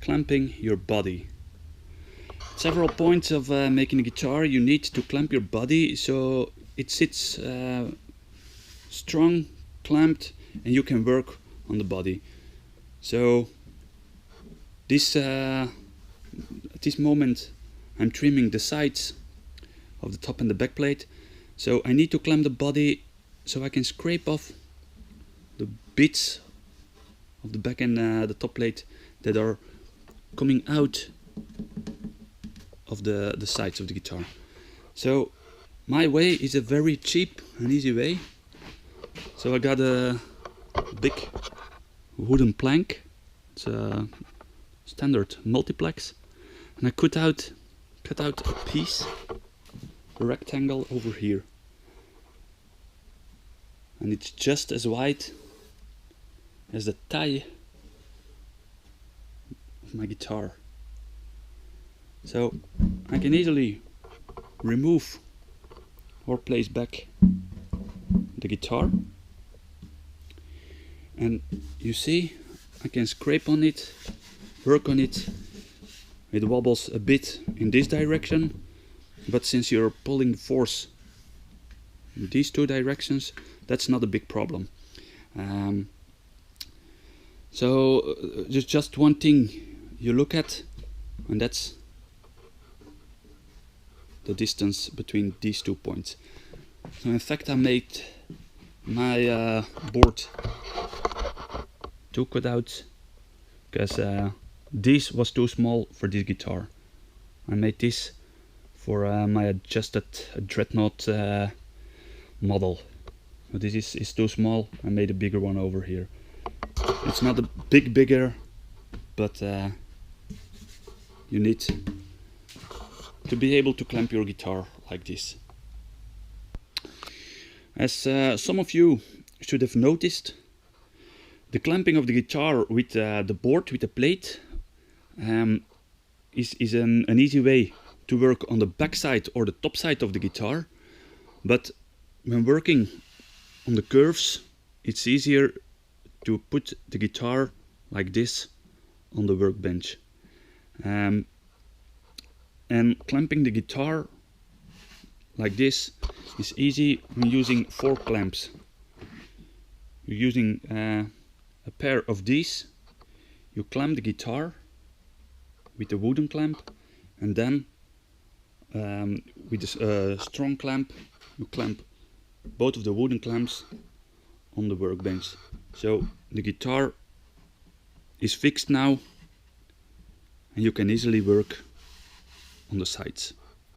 clamping your body. Several points of making a guitar. You need to clamp your body so it sits strong, clamped, and you can work on the body. So at this moment I'm trimming the sides of the top and the back plate, so I need to clamp the body so I can scrape off the bits of the back and the top plate that are coming out of the sides of the guitar. So my way is a very cheap and easy way. So I got a big wooden plank. It's a standard multiplex, and I cut out a piece, a rectangle over here, and it's just as wide as the tie of my guitar. So I can easily remove or place back the guitar, and you see I can scrape on it, work on it. It wobbles a bit in this direction, but since you're pulling force in these two directions, that's not a big problem. So there's just one thing you look at, and that's the distance between these 2 points. So in fact I made my board 2 cutouts because this was too small for this guitar. I made this for my adjusted dreadnought model. So this is too small. I made a bigger one over here. It's not a bigger, but you need to be able to clamp your guitar like this. As some of you should have noticed, the clamping of the guitar with the board, with the plate, is an easy way to work on the back side or the top side of the guitar. But when working on the curves, it's easier to put the guitar like this on the workbench. And clamping the guitar like this is easy when using 4 clamps. You're using a pair of these. You clamp the guitar with a wooden clamp, and then with a strong clamp you clamp both of the wooden clamps on the workbench. So the guitar is fixed now, and you can easily work on the sides.